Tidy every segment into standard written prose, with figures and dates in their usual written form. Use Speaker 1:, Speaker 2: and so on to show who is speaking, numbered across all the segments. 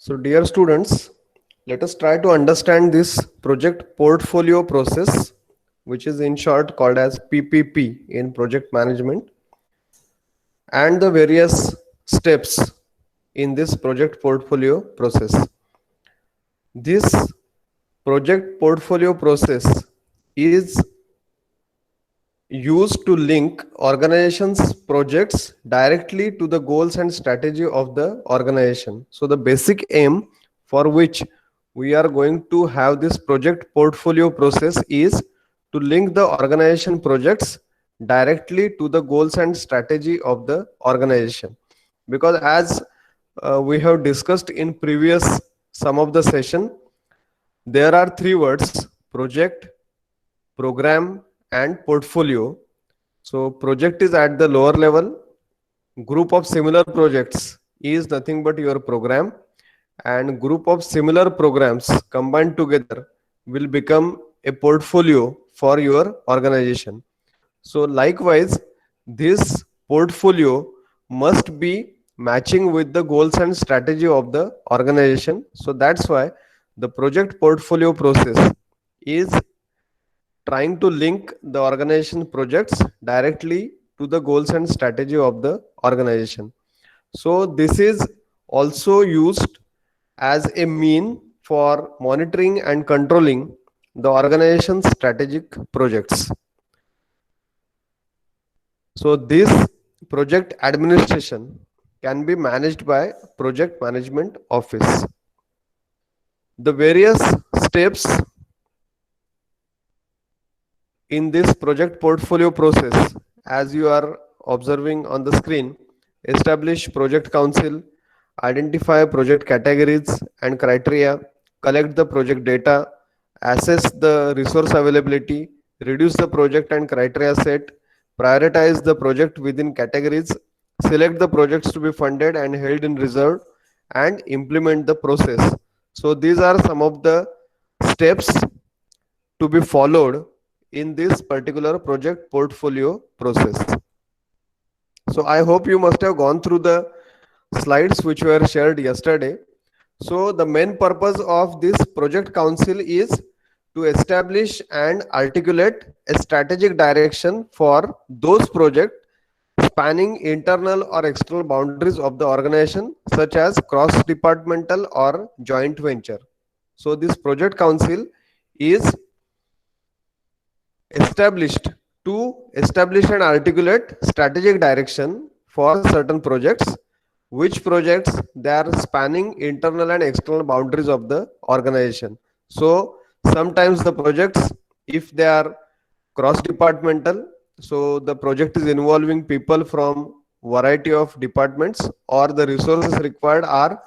Speaker 1: So, dear students, let us try to understand this project portfolio process, which is in short called as PPP in project management, and the various steps in this project portfolio process. This project portfolio process is used to link organizations projects directly to the goals and strategy of the organization. So the basic aim for which we are going to have this project portfolio process is to link the organization projects directly to the goals and strategy of the organization, because as we have discussed in previous some of the session, there are three words: project, program, and portfolio. So project is at the lower level, group of similar projects is nothing but your program, and group of similar programs combined together will become a portfolio for your organization. So likewise, this portfolio must be matching with the goals and strategy of the organization. So that's why the project portfolio process is trying to link the organization projects directly to the goals and strategy of the organization. So this is also used as a mean for monitoring and controlling the organization's strategic projects. So this project administration can be managed by project management office. The various steps in this project portfolio process, as you are observing on the screen: establish project council, identify project categories and criteria, collect the project data, assess the resource availability, reduce the project and criteria set, prioritize the project within categories, select the projects to be funded and held in reserve, and implement the process. So these are some of the steps to be followed in this particular project portfolio process. So I hope you must have gone through the slides which were shared yesterday. So the main purpose of this project council is to establish and articulate a strategic direction for those projects spanning internal or external boundaries of the organization, such as cross departmental or joint venture. So this project council is established to establish and articulate strategic direction for certain projects, which projects they are spanning internal and external boundaries of the organization. So sometimes the projects, if they are cross departmental, so the project is involving people from variety of departments, or the resources required are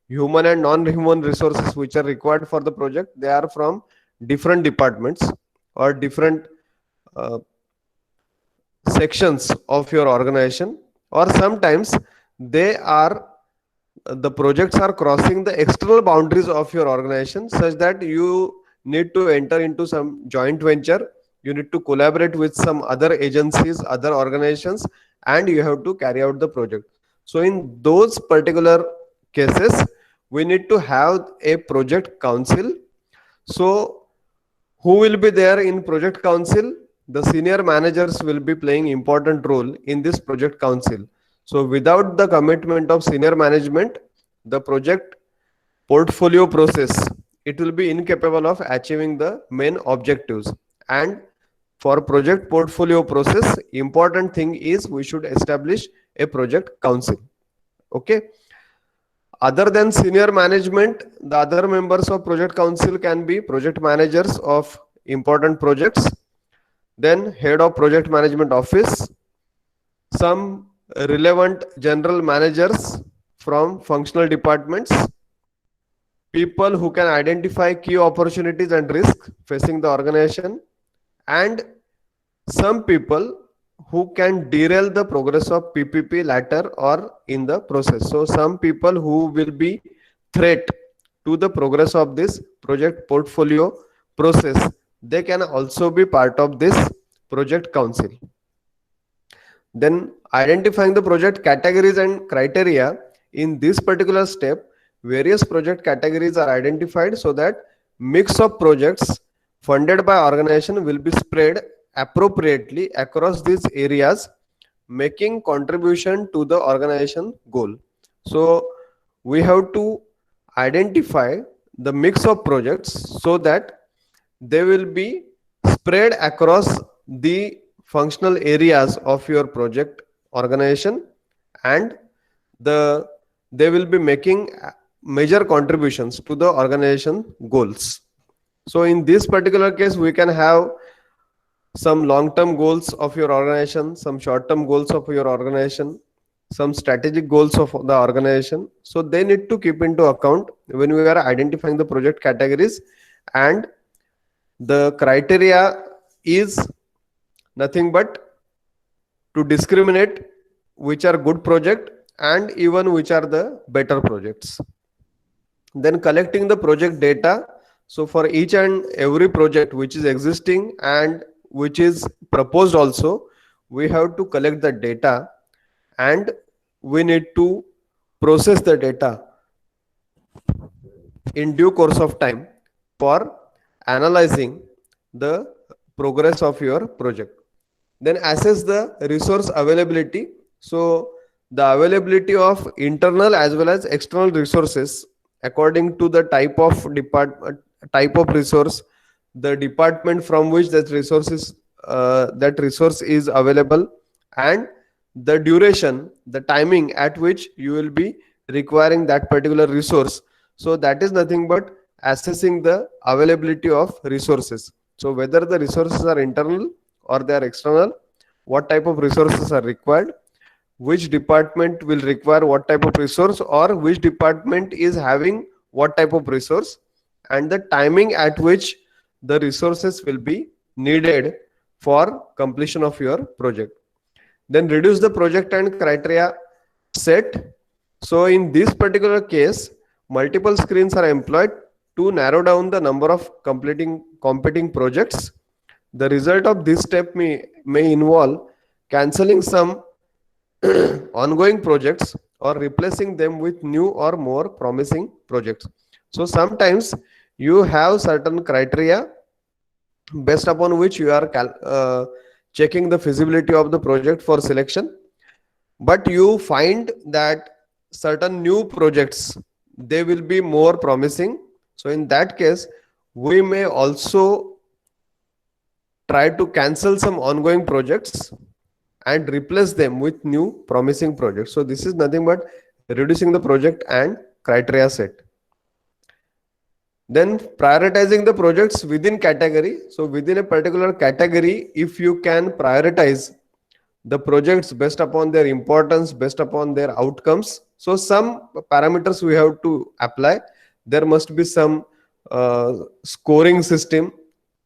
Speaker 1: human and non-human resources which are required for the project, they are from different departments or different uh, sections of your organization. Or sometimes they are the projects are crossing the external boundaries of your organization, such that you need to enter into some joint venture, you need to collaborate with some other agencies, other organizations, and you have to carry out the project. So in those particular cases, we need to have a project council. So who will be there in project council? The senior managers will be playing important role in this project council. So without the commitment of senior management, the project portfolio process, it will be incapable of achieving the main objectives. And for project portfolio process, important thing is we should establish a project council. Okay. Other than senior management, the other members of project council can be project managers of important projects, then head of project management office, some relevant general managers from functional departments, people who can identify key opportunities and risks facing the organization, and some people who can derail the progress of PPP later or in the process. So some people who will be threat to the progress of this project portfolio process, they can also be part of this project council. Then identifying the project categories and criteria, in this particular step various project categories are identified so that mix of projects funded by organization will be spread appropriately across these areas, making contribution to the organization goal. So we have to identify the mix of projects so that they will be spread across the functional areas of your project organization, and the they will be making major contributions to the organization goals. So in this particular case, we can have some long term goals of your organization, some short term goals of your organization, some strategic goals of the organization. So they need to keep into account when we are identifying the project categories. And the criteria is nothing but to discriminate which are good project and even which are the better projects. Then collecting the project data. So for each and every project which is existing and which is proposed also, we have to collect the data, and we need to process the data in due course of time for analyzing the progress of your project. Then assess the resource availability. So the availability of internal as well as external resources according to the type of resource, the department from which that resource is available, and the duration, the timing at which you will be requiring that particular resource. So that is nothing but assessing the availability of resources. So whether the resources are internal or they are external, what type of resources are required, which department will require what type of resource, or which department is having what type of resource, and the timing at which the resources will be needed for completion of your project. Then reduce the project and criteria set. So in this particular case, multiple screens are employed to narrow down the number of competing projects. The result of this step may involve cancelling some ongoing projects or replacing them with new or more promising projects. So sometimes you have certain criteria based upon which you are checking the feasibility of the project for selection, but you find that certain new projects, they will be more promising. So in that case, we may also try to cancel some ongoing projects and replace them with new promising projects. So this is nothing but reducing the project and criteria set. Then prioritizing the projects within category. So within a particular category, if you can prioritize the projects based upon their importance, based upon their outcomes, so some parameters we have to apply. There must be some scoring system,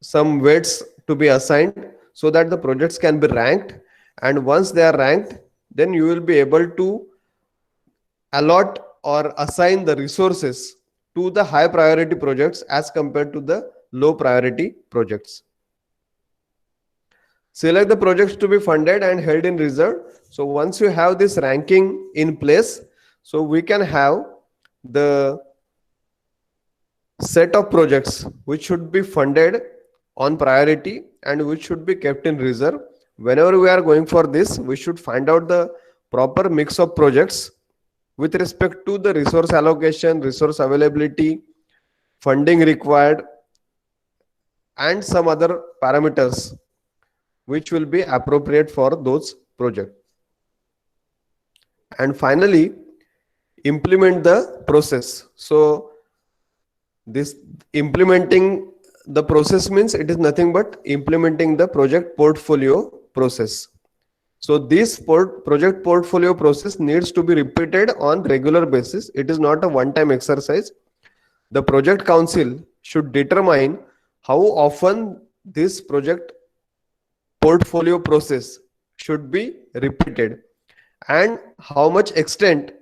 Speaker 1: some weights to be assigned so that the projects can be ranked. And once they are ranked, then you will be able to allot or assign the resources to the high priority projects as compared to the low priority projects. Select the projects to be funded and held in reserve. So once you have this ranking in place, so we can have the set of projects which should be funded on priority and which should be kept in reserve. Whenever we are going for this, we should find out the proper mix of projects with respect to the resource allocation, resource availability, funding required, and some other parameters which will be appropriate for those projects. And finally, implement the process. So this implementing the process means it is nothing but implementing the project portfolio process. So this project portfolio process needs to be repeated on regular basis. It is not a one-time exercise. The project council should determine how often this project portfolio process should be repeated and how much extent.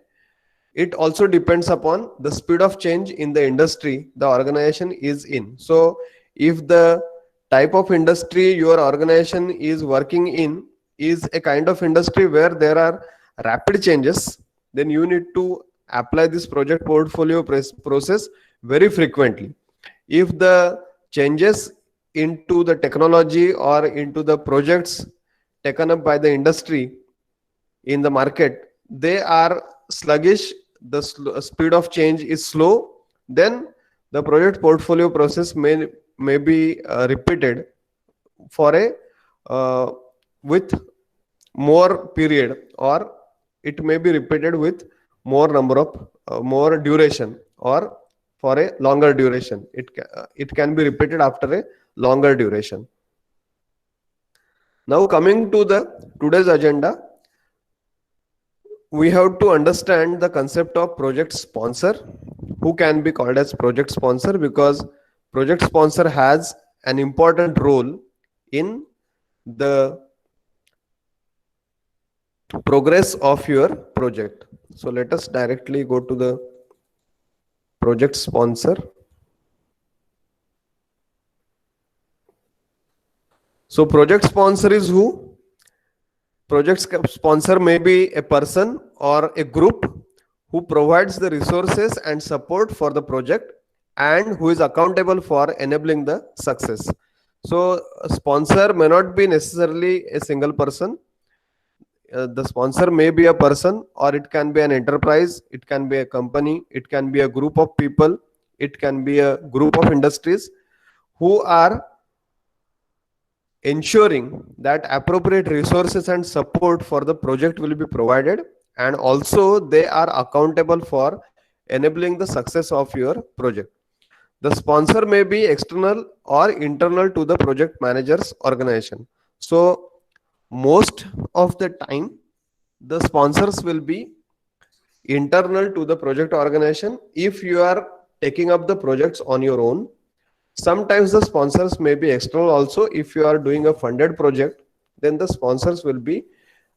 Speaker 1: It also depends upon the speed of change in the industry the organization is in. So if the type of industry your organization is working in is a kind of industry where there are rapid changes, then you need to apply this project portfolio process very frequently. If the changes into the technology or into the projects taken up by the industry in the market, they are sluggish, the speed of change is slow, then the project portfolio process may be repeated for a uh, with more period, or it may be repeated with more number of more duration, or for a longer duration. It can be repeated after a longer duration. Now coming to the today's agenda, we have to understand the concept of project sponsor. Who can be called as project sponsor? Because project sponsor has an important role in the progress of your project. So let us directly go to the project sponsor. So project sponsor is who? Project sponsor may be a person or a group who provides the resources and support for the project and who is accountable for enabling the success. So a sponsor may not be necessarily a single person. The sponsor may be a person, or it can be an enterprise, it can be a company, it can be a group of people, it can be a group of industries who are ensuring that appropriate resources and support for the project will be provided, and also they are accountable for enabling the success of your project. The sponsor may be external or internal to the project manager's organization. So most of the time the sponsors will be internal to the project organization if you are taking up the projects on your own. Sometimes the sponsors may be external also. If you are doing a funded project, then the sponsors will be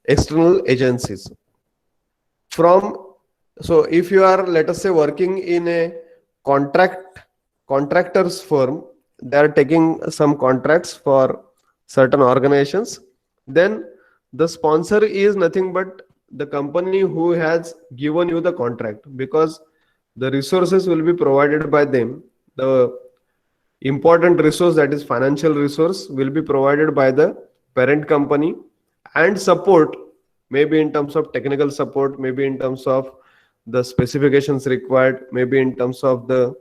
Speaker 1: external agencies. So if you are, let us say, working in a contractors firm, they are taking some contracts for certain organizations, then the sponsor is nothing but the company who has given you the contract, because the resources will be provided by them. The important resource, that is financial resource, will be provided by the parent company, and support, maybe in terms of technical support, maybe in terms of the specifications required, maybe in terms of the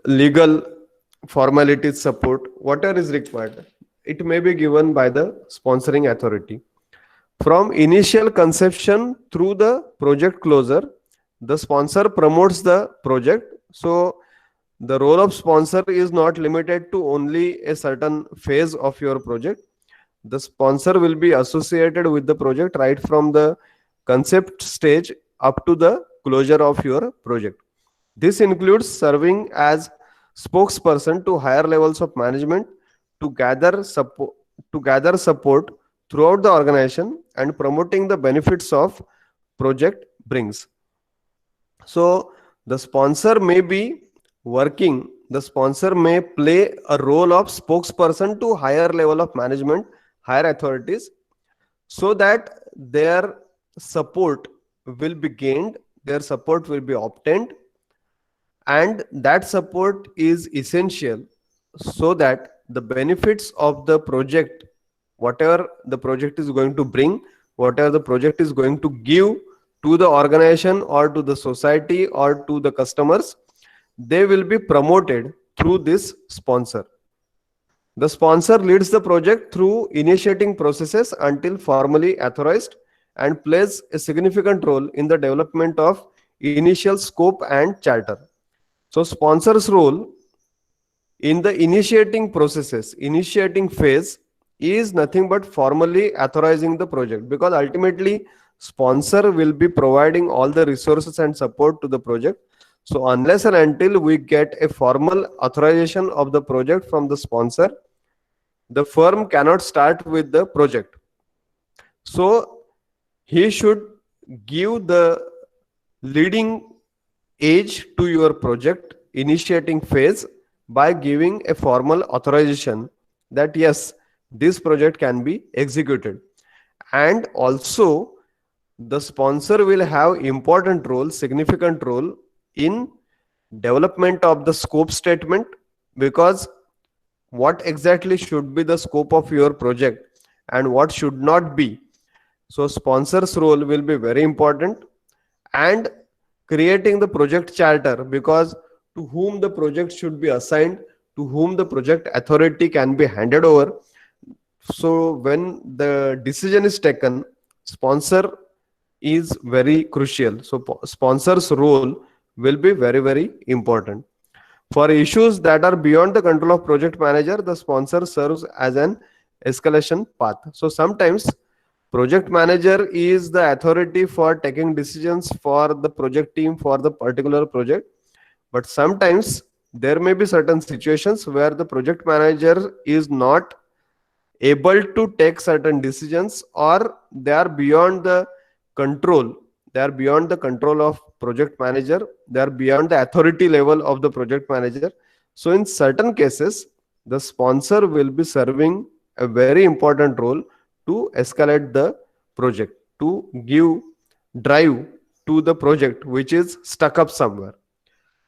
Speaker 1: legal formalities support, whatever is required, it may be given by the sponsoring authority. From initial conception through the project closure, the sponsor promotes the project. So the role of sponsor is not limited to only a certain phase of your project. The sponsor will be associated with the project right from the concept stage up to the closure of your project. This includes serving as spokesperson to higher levels of management to gather support throughout the organization and promoting the benefits of project brings. So the sponsor may be working, the sponsor may play a role of spokesperson to higher level of management, higher authorities, so that their support will be gained, their support will be obtained, and that support is essential so that the benefits of the project, whatever the project is going to bring, whatever the project is going to give to the organization or to the society or to the customers, they will be promoted through this sponsor. The sponsor leads the project through initiating processes until formally authorized and plays a significant role in the development of initial scope and charter. So sponsor's role in the initiating processes, initiating phase, is nothing but formally authorizing the project, because ultimately sponsor will be providing all the resources and support to the project. So unless and until we get a formal authorization of the project from the sponsor, the firm cannot start with the project. So he should give the leading age to your project initiating phase by giving a formal authorization that yes, this project can be executed. And also the sponsor will have important role, significant role in development of the scope statement, because what exactly should be the scope of your project and what should not be. So sponsor's role will be very important. And creating the project charter, because to whom the project should be assigned, to whom the project authority can be handed over. So when the decision is taken, sponsor is very crucial. So sponsor's role will be very, very important. For issues that are beyond the control of project manager, the sponsor serves as an escalation path. So sometimes project manager is the authority for taking decisions for the project team for the particular project, but sometimes there may be certain situations where the project manager is not able to take certain decisions, or they are beyond the control, they are beyond the control of project manager, they are beyond the authority level of the project manager. So in certain cases, the sponsor will be serving a very important role to escalate the project, to give drive to the project which is stuck up somewhere.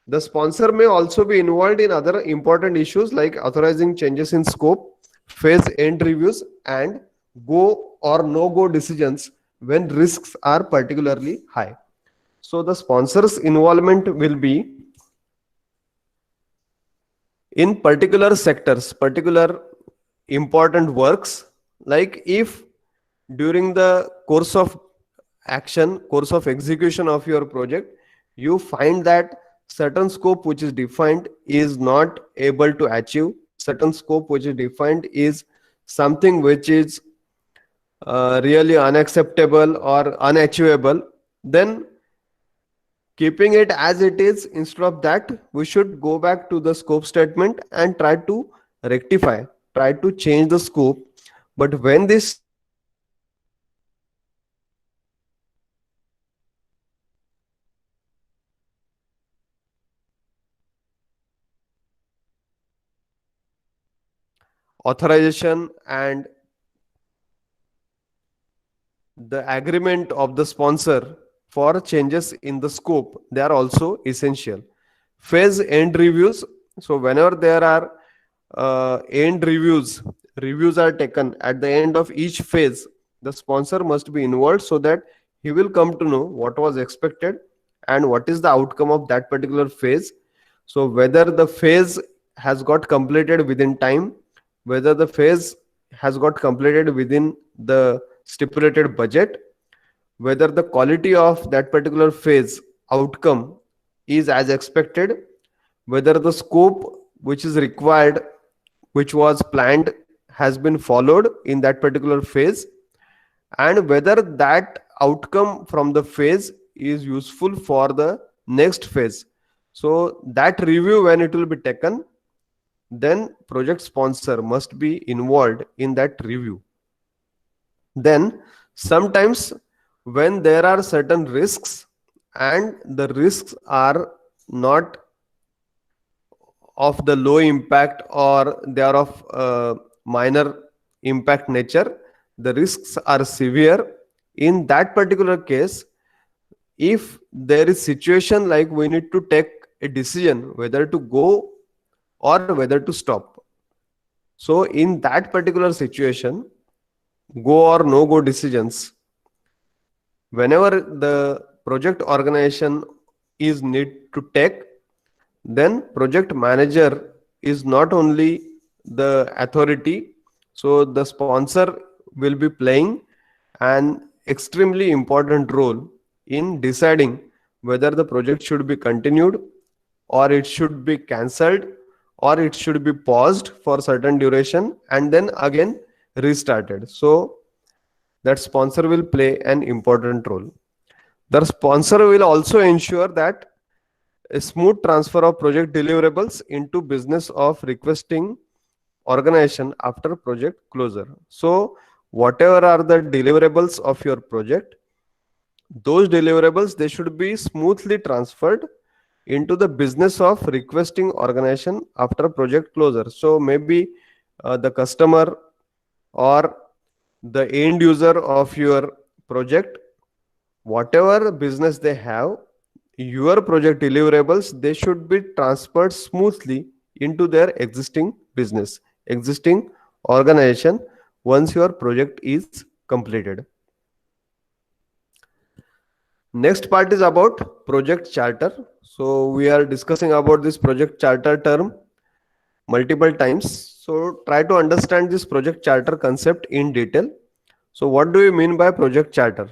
Speaker 1: The sponsor may also be involved in other important issues like authorizing changes in scope, phase end reviews, and go or no go decisions when risks are particularly high. So the sponsor's involvement will be in particular sectors, particular important works. Like if during the course of action, course of execution of your project, you find that certain scope which is defined is not able to achieve, certain scope which is defined is something which is really unacceptable or unachievable, then keeping it as it is, instead of that, we should go back to the scope statement and try to rectify, try to change the scope. But when this change is made, then the sponsor will be involved in that particular phase, and authorization and the agreement of the sponsor for changes in the scope, they are also essential. Phase end reviews. So whenever there are end reviews are taken at the end of each phase, the sponsor must be involved so that he will come to know what was expected and what is the outcome of that particular phase. So whether the phase has got completed within time, whether the phase has got completed within the stipulated budget, whether the quality of that particular phase outcome is as expected, whether the scope which is required, which was planned, has been followed in that particular phase, and whether that outcome from the phase is useful for the next phase. So that review, when it will be taken, then project sponsor must be involved in that review. Then sometimes when there are certain risks and the risks are not of the low impact or they are of minor impact nature, the risks are severe. In that particular case, if there is situation like we need to take a decision whether to go or whether to stop, so in that particular situation, go or no go decisions, whenever the project organization is need to take, then project manager is not only the authority. So the sponsor will be playing an extremely important role in deciding whether the project should be continued or it should be cancelled or it should be paused for certain duration and then again restarted. So that sponsor will play an important role. The sponsor will also ensure that a smooth transfer of project deliverables into business of requesting organization after project closure. So whatever are the deliverables of your project, those deliverables, they should be smoothly transferred into the business of requesting organization after project closure. So maybe the customer or the end user of your project whatever business they have, your project deliverables, they should be transferred smoothly into their existing business, existing organization, once your project is completed. Next part is about project charter. So we are discussing about this project charter term multiple times. So try to understand this project charter concept in detail. So what do you mean by project charter?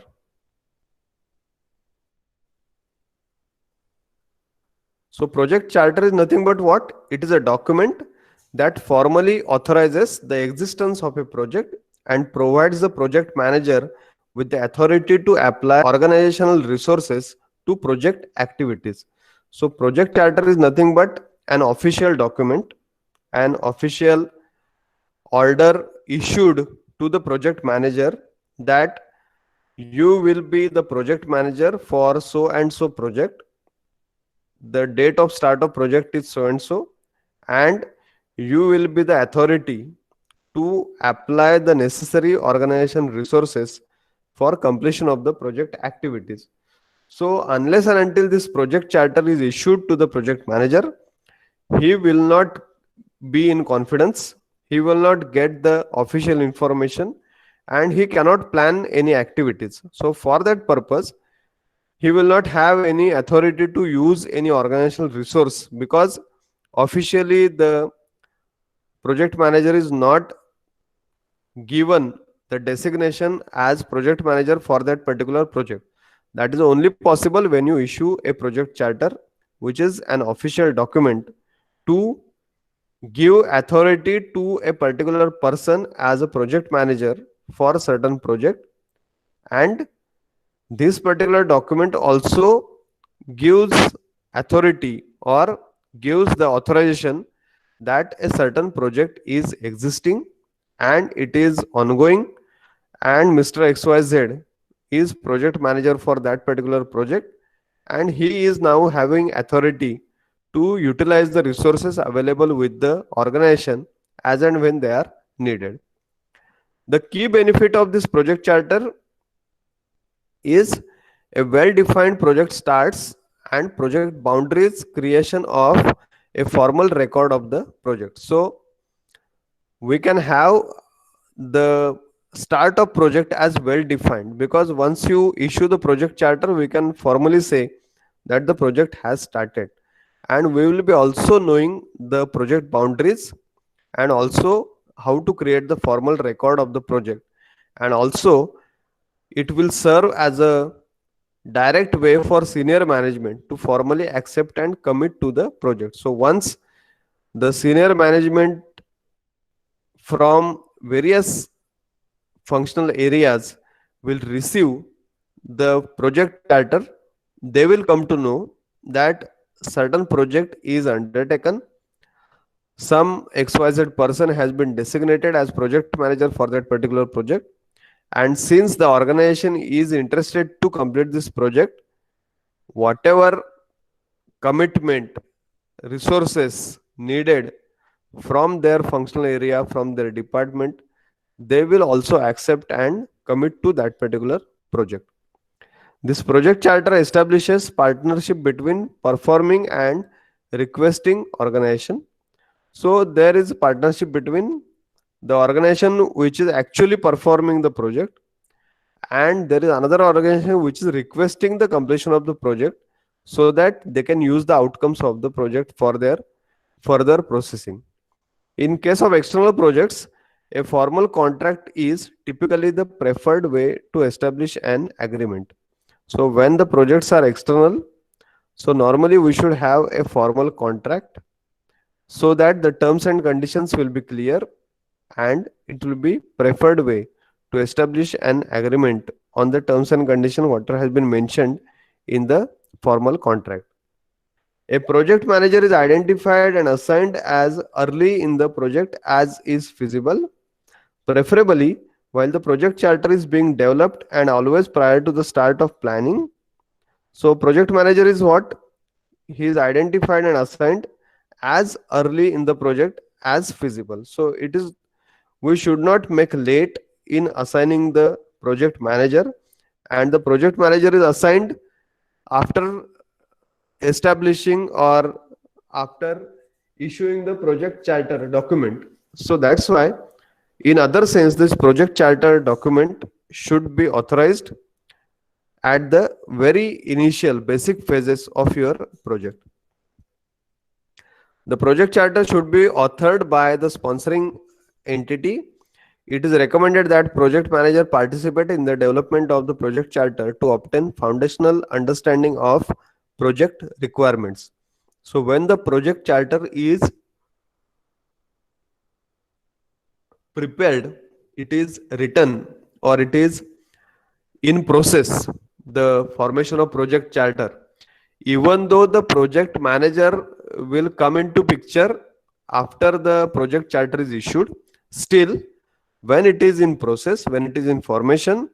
Speaker 1: So project charter is nothing but what? It is a document that formally authorizes the existence of a project and provides the project manager with the authority to apply organizational resources to project activities. So project charter is nothing but an official document, an official order issued to the project manager that you will be the project manager for so and so project. The date of start of project is so and so, and you will be the authority to apply the necessary organization resources for completion of the project activities. So unless and until this project charter is issued to the project manager, he will not be in confidence, he will not get the official information, and he cannot plan any activities. So for that purpose, he will not have any authority to use any organizational resource, because officially the project manager is not given the designation as project manager for that particular project. That is only possible when you issue a project charter, which is an official document to give authority to a particular person as a project manager for a certain project. And this particular document also gives authority or gives the authorization that a certain project is existing and it is ongoing, and Mr. XYZ is project manager for that particular project, and he is now having authority to utilize the resources available with the organization as and when they are needed. The key benefit of this project charter is a well defined project starts and project boundaries creation of a formal record of the project. So we can have the start of project as well defined, because once you issue the project charter, we can formally say that the project has started, and we will be also knowing the project boundaries, and also how to create the formal record of the project, and also it will serve as a direct way for senior management to formally accept and commit to the project. So once the senior management from various functional areas will receive the project charter, they will come to know that certain project is undertaken, some XYZ person has been designated as project manager for that particular project, and since the organization is interested to complete this project, whatever commitment, resources needed from their functional area, from their department, they will also accept and commit to that particular project. This project charter establishes partnership between performing and requesting organization. So there is a partnership between the organization which is actually performing the project, and there is another organization which is requesting the completion of the project, so that they can use the outcomes of the project for their further processing. In case of external projects, a formal contract is typically the preferred way to establish an agreement. So when the projects are external, so normally we should have a formal contract, so that the terms and conditions will be clear, and it will be preferred way to establish an agreement on the terms and condition whatever has been mentioned in the formal contract. A project manager is identified and assigned as early in the project as is feasible, preferably while the project charter is being developed and always prior to the start of planning. So project manager is what? He is identified and assigned as early in the project as feasible. So it is, we should not make late in assigning the project manager, and the project manager is assigned after establishing or after issuing the project charter document. So that's why, in other sense, this project charter document should be authorized at the very initial basic phases of your project. The project charter should be authored by the sponsoring entity. It is recommended that project manager participate in the development of the project charter to obtain foundational understanding of project requirements. So when the project charter is prepared, it is written, or it is in process, the formation of project charter, even though the project manager will come into picture after the project charter is issued, still when it is in process, when it is in formation,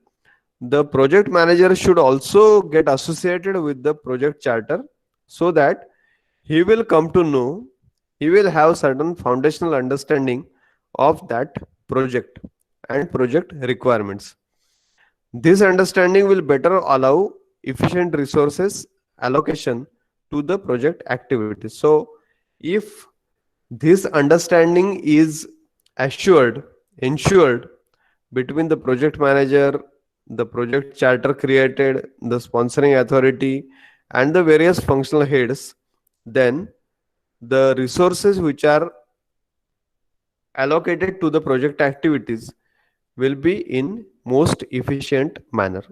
Speaker 1: the project manager should also get associated with the project charter, so that he will come to know, he will have certain foundational understanding of that project and project requirements. This understanding will better allow efficient resources allocation to the project activities. So, if this understanding is assured, ensured between the project manager, the project charter created, the sponsoring authority, and the various functional heads, then the resources which are allocated to the project activities will be in most efficient manner.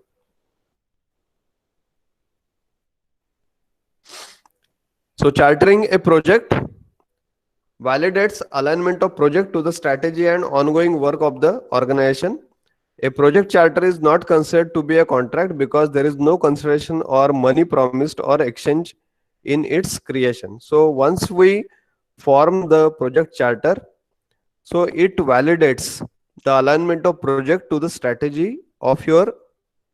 Speaker 1: So chartering a project validates alignment of project to the strategy and ongoing work of the organization. A project charter is not considered to be a contract because there is no consideration or money promised or exchange in its creation. So once we form the project charter, so it validates the alignment of project to the strategy of your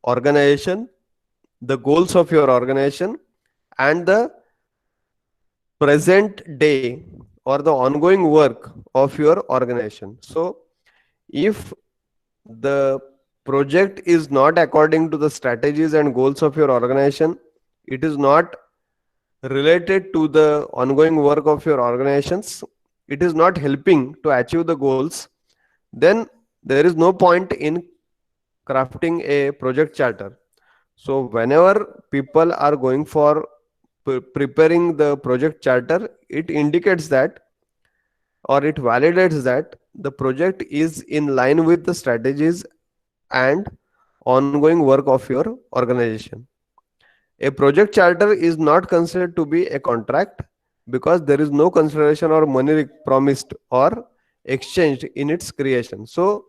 Speaker 1: organization, the goals of your organization, and the present day or the ongoing work of your organization. So if the project is not according to the strategies and goals of your organization, it is not related to the ongoing work of your organizations, it is not helping to achieve the goals, then there is no point in crafting a project charter. So whenever people are going for preparing the project charter, it indicates that, or it validates that the project is in line with the strategies and ongoing work of your organization. A project charter is not considered to be a contract because there is no consideration or money promised or exchanged in its creation. So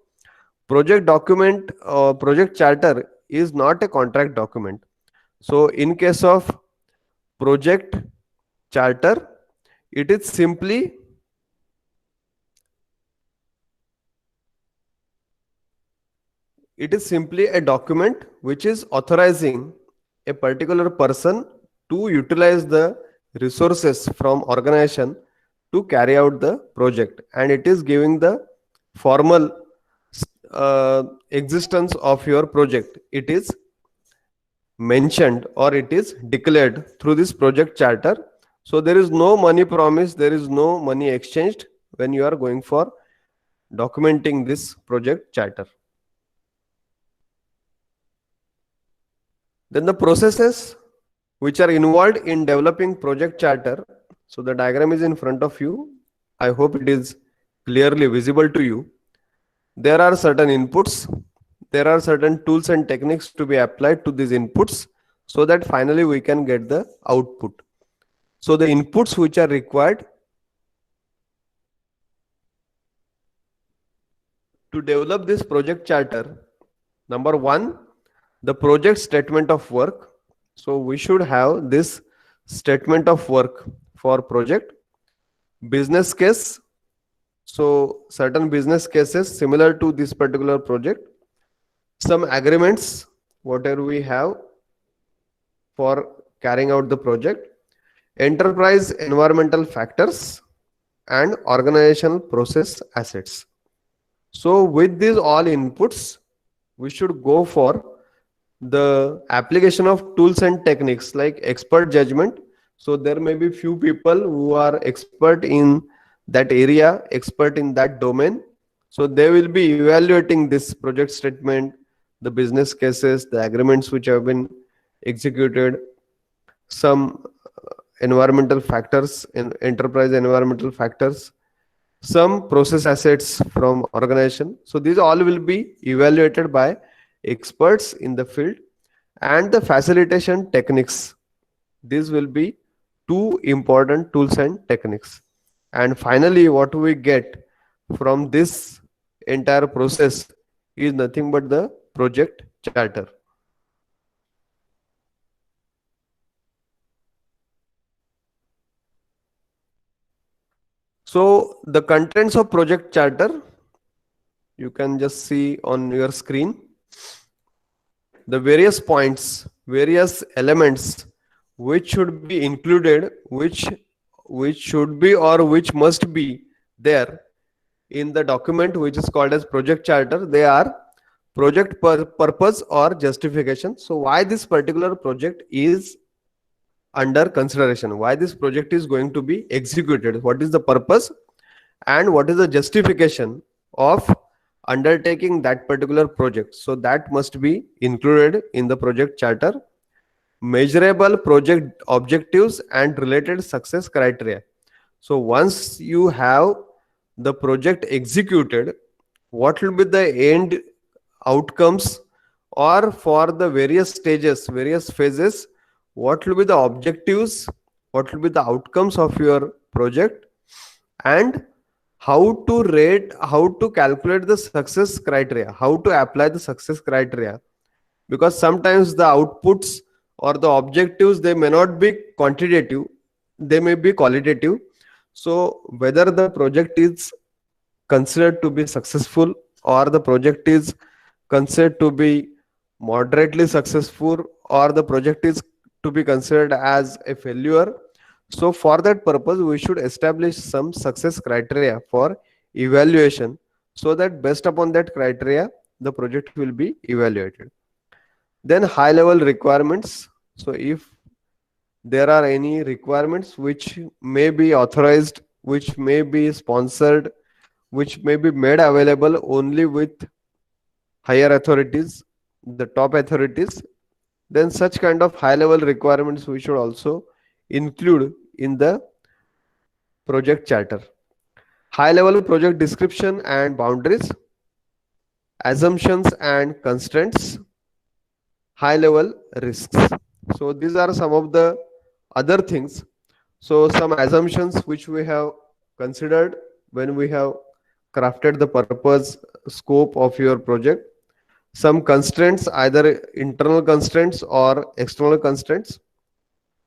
Speaker 1: project document or project charter is not a contract document. So in case of project charter, it is simply a document which is authorizing a particular person to utilize the resources from organization to carry out the project, and it is giving the formal existence of your project. It is mentioned or it is declared through this project charter. So there is no money promised, there is no money exchanged when you are going for documenting this project charter. Then the processes which are involved in developing project charter. So the diagram is in front of you. I hope it is clearly visible to you. There are certain inputs, there are certain tools and techniques to be applied to these inputs so that finally we can get the output. So the inputs which are required to develop this project charter: number one, the project statement of work. So we should have this statement of work for project. Business case. So certain business cases similar to this particular project. Some agreements, whatever we have for carrying out the project. Enterprise environmental factors and organizational process assets. So with these all inputs, we should go for The application of tools and techniques like expert judgment. So there may be few people who are expert in that area, expert in that domain. So they will be evaluating this project statement, the business cases, the agreements which have been executed, some environmental factors in enterprise environmental factors, some process assets from organization. So these all will be evaluated by experts in the field. And the facilitation techniques, these will be two important tools and techniques. And finally what we get from this entire process is nothing but the project charter. So the contents of project charter, you can just see on your screen the various points, various elements which should be included, which should be or which must be there in the document which is called as project charter. They are project purpose or justification. So why this particular project is under consideration, why this project is going to be executed, what is the purpose, and what is the justification of undertaking that particular project. So that must be included in the project charter. Measurable project objectives and related success criteria. So once you have the project executed, what will be the end outcomes, or for the various stages, various phases, what will be the objectives, what will be the outcomes of your project, and how to rate, how to calculate the success criteria, how to apply the success criteria. Because sometimes the outputs or the objectives, they may not be quantitative, they may be qualitative. So whether the project is considered to be successful, or the project is considered to be moderately successful, or the project is to be considered as a failure. So for that purpose we should establish some success criteria for evaluation, so that based upon that criteria the project will be evaluated. Then high level requirements. So if there are any requirements which may be authorized, which may be sponsored, which may be made available only with higher authorities, the top authorities, then such kind of high level requirements we should also include in the project charter. High level project description and boundaries, assumptions and constraints, high level risks. So these are some of the other things. So some assumptions which we have considered when we have crafted the purpose scope of your project. Some constraints, either internal constraints or external constraints.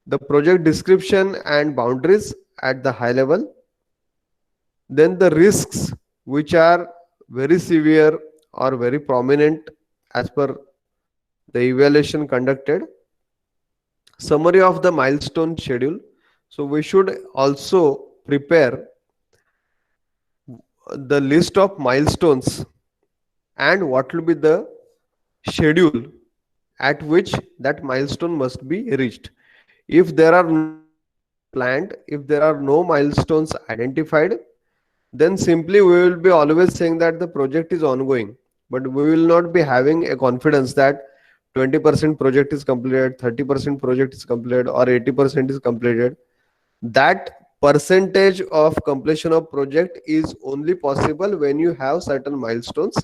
Speaker 1: The project description and boundaries at the high level. Then the risks which are very severe or very prominent as per the evaluation conducted. Summary of the milestone schedule. So we should also prepare the list of milestones and what will be the schedule at which that milestone must be reached. If there are no milestones planned, if there are no milestones identified, then simply we will be always saying that the project is ongoing, but we will not be having a confidence that 20% project is completed, 30% project is completed, or 80% is completed. That percentage of completion of project is only possible when you have certain milestones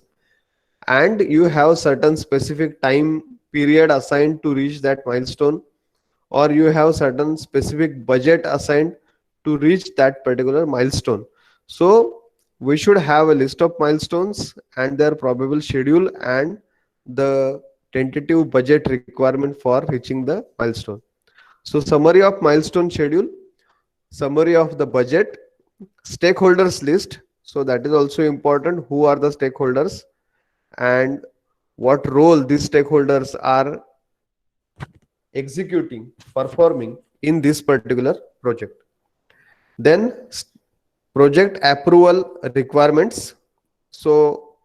Speaker 1: and you have certain specific time period assigned to reach that milestone, or you have certain specific budget assigned to reach that particular milestone. So we should have a list of milestones and their probable schedule and the tentative budget requirement for reaching the milestone. So summary of milestone schedule, summary of the budget, stakeholders list. So that is also important. Who are the stakeholders and what role these stakeholders are executing, performing in this particular project. Then project approval requirements. So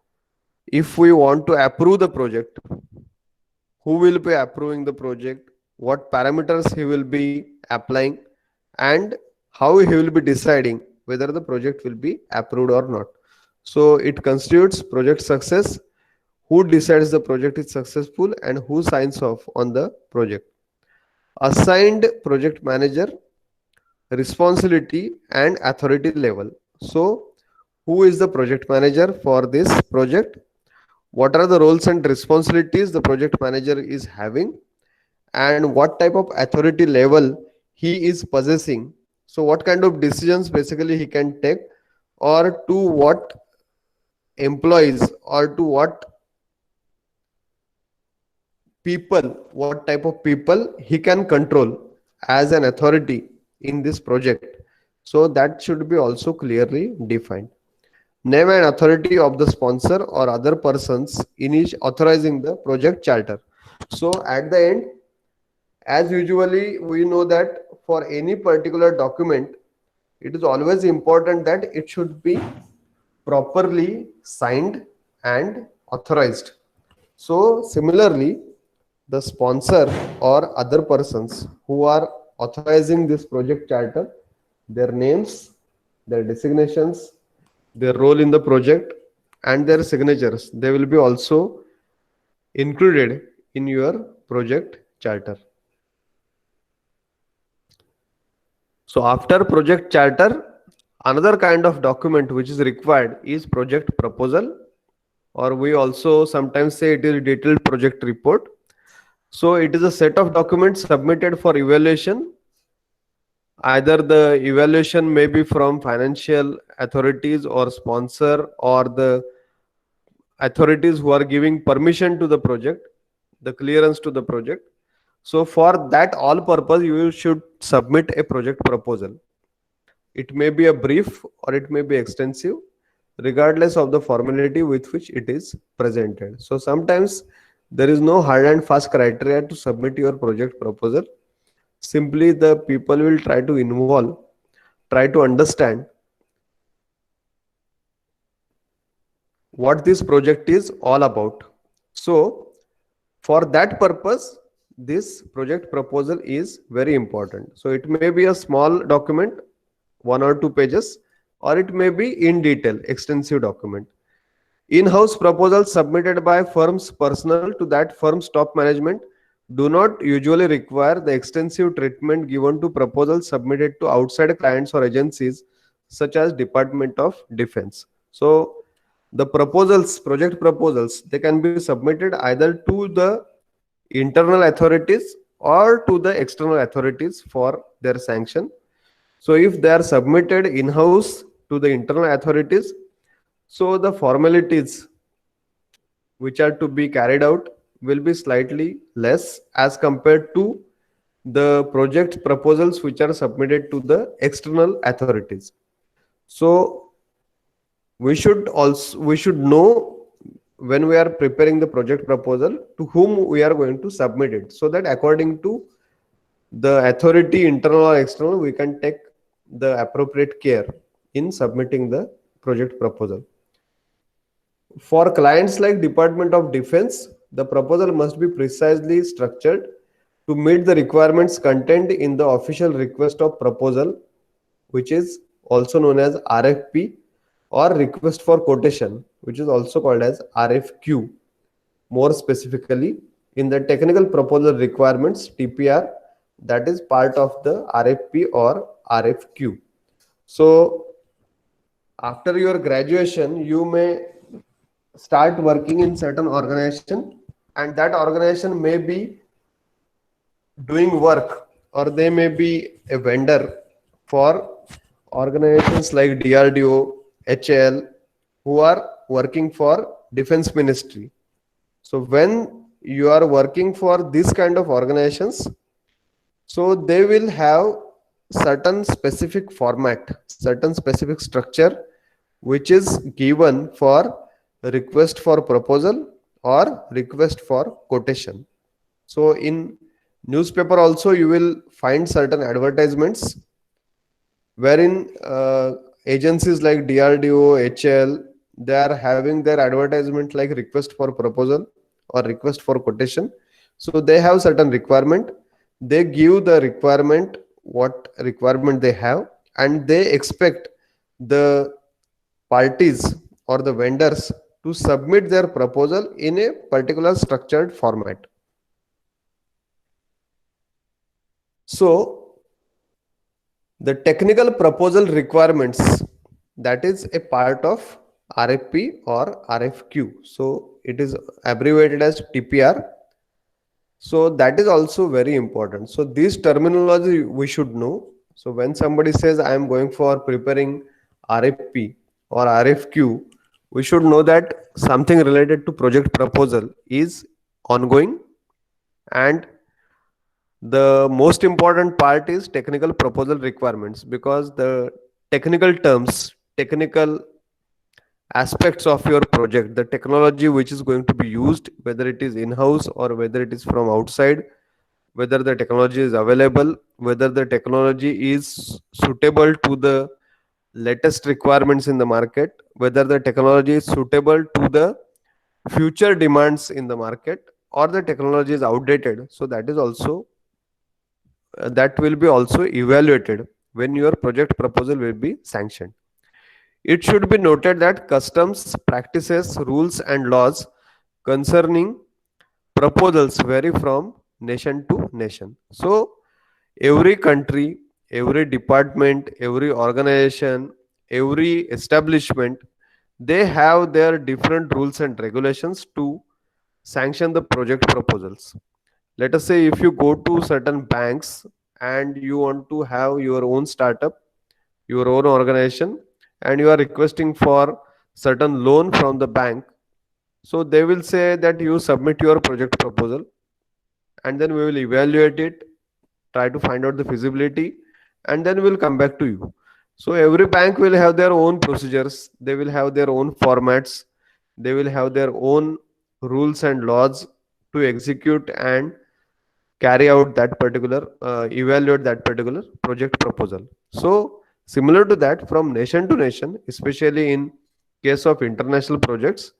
Speaker 1: if we want to approve the project, who will be approving the project, what parameters he will be applying, and how he will be deciding whether the project will be approved or not. So it constitutes project success. Who decides the project is successful and who signs off on the project. Assigned project manager, responsibility and authority level. So who is the project manager for this project? What are the roles and responsibilities the project manager is having, and what type of authority level he is possessing? So what kind of decisions basically he can take, or to what employees or to what people, what type of people he can control as an authority in this project. So that should be also clearly defined. Name and authority of the sponsor or other persons in each authorizing the project charter. So at the end, as usually we know that for any particular document, it is always important that it should be properly signed and authorized. So similarly, the sponsor or other persons who are authorizing this project charter, their names, their designations, their role in the project, and their signatures, they will be also included in your project charter. So after project charter, another kind of document which is required is project proposal, or we also sometimes say it is detailed project report. So it is a set of documents submitted for evaluation. Either the evaluation may be from financial authorities or sponsor or the authorities who are giving permission to the project, the clearance to the project. So for that all purpose, you should submit a project proposal. It may be a brief or it may be extensive, regardless of the formality with which it is presented. So sometimes there is no hard and fast criteria to submit your project proposal. Simply the people will try to involve, try to understand what this project is all about. So for that purpose, this project proposal is very important. So it may be a small document, 1 or 2 pages, or it may be in detail, extensive document. In-house proposals submitted by firm's personnel to that firm's top management do not usually require the extensive treatment given to proposals submitted to outside clients or agencies such as Department of Defense. So the proposals, project proposals, they can be submitted either to the internal authorities or to the external authorities for their sanction. So if they are submitted in-house to the internal authorities, so the formalities which are to be carried out will be slightly less as compared to the project proposals which are submitted to the external authorities. So we should know when we are preparing the project proposal to whom we are going to submit it, so that according to the authority, internal or external, we can take the appropriate care in submitting the project proposal. For clients like Department of Defense, the proposal must be precisely structured to meet the requirements contained in the official request of proposal, which is also known as RFP, or request for quotation, which is also called as RFQ. More specifically, in the technical proposal requirements, TPR, that is part of the RFP or RFQ. So after your graduation, you may start working in certain organization, and that organization may be doing work, or they may be a vendor for organizations like DRDO, HAL, who are working for defense ministry. So when you are working for this kind of organizations, so they will have certain specific format, certain specific structure, which is given for request for proposal or request for quotation. So in newspaper also you will find certain advertisements wherein agencies like DRDO, HL, they are having their advertisement like request for proposal or request for quotation. So they have certain requirement. They give the requirement, what requirement they have, and they expect the parties or the vendors to submit their proposal in a particular structured format. So the technical proposal requirements, that is a part of RFP or RFQ. So it is abbreviated as TPR. So that is also very important. So this terminology we should know. So when somebody says I am going for preparing RFP or RFQ, we should know that something related to project proposal is ongoing, and the most important part is technical proposal requirements, because the technical terms, technical aspects of your project, the technology which is going to be used, whether it is in house or whether it is from outside, whether the technology is available, whether the technology is suitable to the latest requirements in the market, whether the technology is suitable to the future demands in the market, or the technology is outdated. So that is also that will be also evaluated when your project proposal will be sanctioned. It should be noted that customs practices, rules and laws concerning proposals vary from nation to nation. So every country, every department, every organization, every establishment, they have their different rules and regulations to sanction the project proposals. Let us say if you go to certain banks and you want to have your own startup, your own organization, and you are requesting for certain loan from the bank, so they will say that you submit your project proposal, and then we will evaluate it, try to find out the feasibility, and then we'll come back to you. So every bank will have their own procedures, they will have their own formats, they will have their own rules and laws to execute and carry out that particular evaluate that particular project proposal. So similar to that, from nation to nation, especially in case of international projects,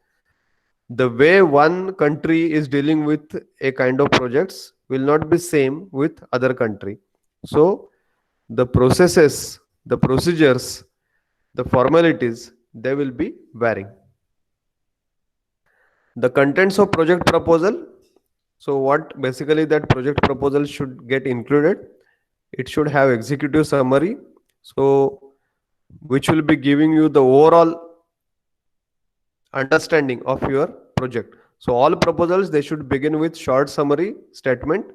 Speaker 1: the way one country is dealing with a kind of projects will not be same with other country. So the processes, the procedures, the formalities, they will be varying. The contents of project proposal. So what basically that project proposal should get included? It should have executive summary, so which will be giving you the overall understanding of your project. So all proposals, they should begin with short summary statement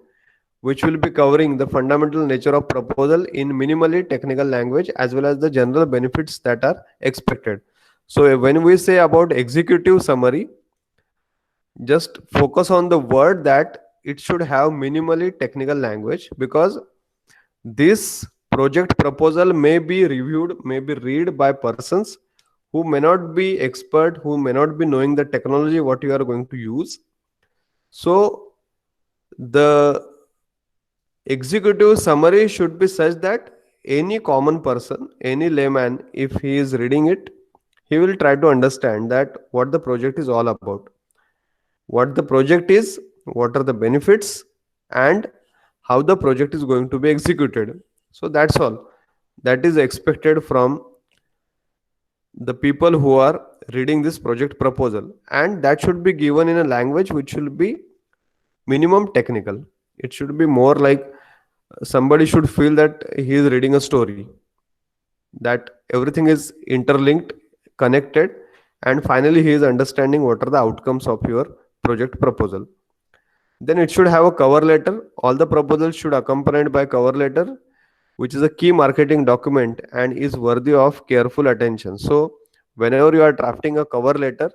Speaker 1: which will be covering the fundamental nature of proposal in minimally technical language as well as the general benefits that are expected. So when we say about executive summary, just focus on the word that it should have minimally technical language, because this project proposal may be reviewed, may be read by persons who may not be expert, who may not be knowing the technology what you are going to use. So the executive summary should be such that any common person, any layman, if he is reading it, he will try to understand that what the project is all about, what the project is, what are the benefits, and how the project is going to be executed. So that's all that is expected from the people who are reading this project proposal, and that should be given in a language which should be minimum technical. It should be more like somebody should feel that he is reading a story, that everything is interlinked, connected, and finally he is understanding what are the outcomes of your project proposal. Then it should have a cover letter. All the proposals should accompanied by cover letter, which is a key marketing document and is worthy of careful attention. So whenever you are drafting a cover letter,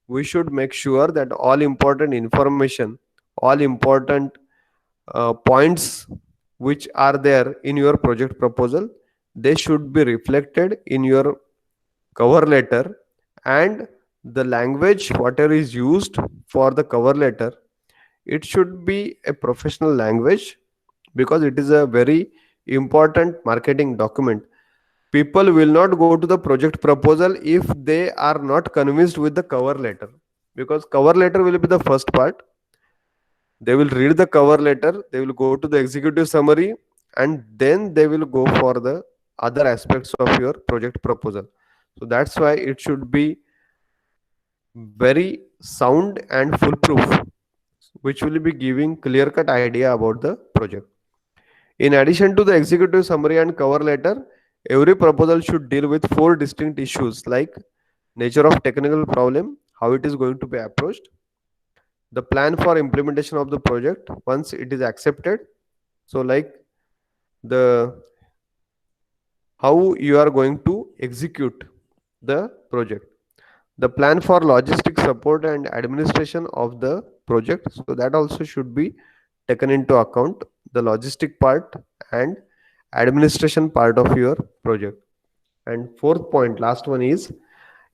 Speaker 1: we should make sure that all important information, all important points which are there in your project proposal, they should be reflected in your cover letter, and the language whatever is used for the cover letter, it should be a professional language, because it is a very important marketing document. People will not go to the project proposal if they are not convinced with the cover letter, because cover letter will be the first part. They will read the cover letter, they will go to the executive summary, and then they will go for the other aspects of your project proposal. So that's why it should be very sound and foolproof, which will be giving clear cut idea about the project. In addition to the executive summary and cover letter, every proposal should deal with four distinct issues like nature of technical problem, how it is going to be approached, the plan for implementation of the project once it is accepted. So like the how you are going to execute the project, the plan for logistic support and administration of the project. So that also should be taken into account, the logistic part and administration part of your project. And fourth point, last one, is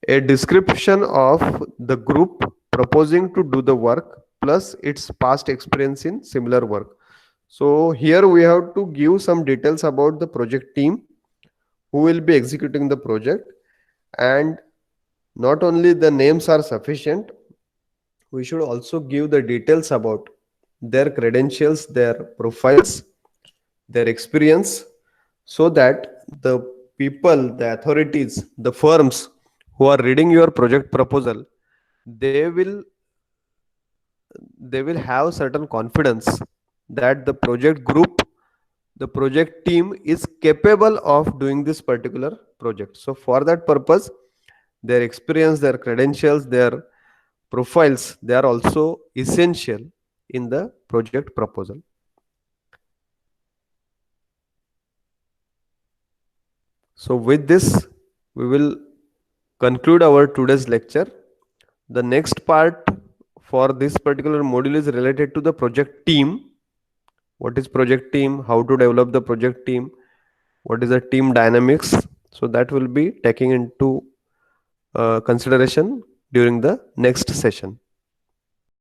Speaker 1: a description of the group proposing to do the work plus its past experience in similar work. So here we have to give some details about the project team who will be executing the project, and not only the names are sufficient, we should also give the details about their credentials, their profiles, their experience, so that the people, the authorities, the firms who are reading your project proposal, they will they will have certain confidence that the project group, the project team is capable of doing this particular project. So for that purpose, their experience, their credentials, their profiles, they are also essential in the project proposal. So with this, we will conclude our today's lecture. The next part for this particular module is related to the project team. What is project team? How to develop the project team? What is the team dynamics? So that will be taking into consideration during the next session.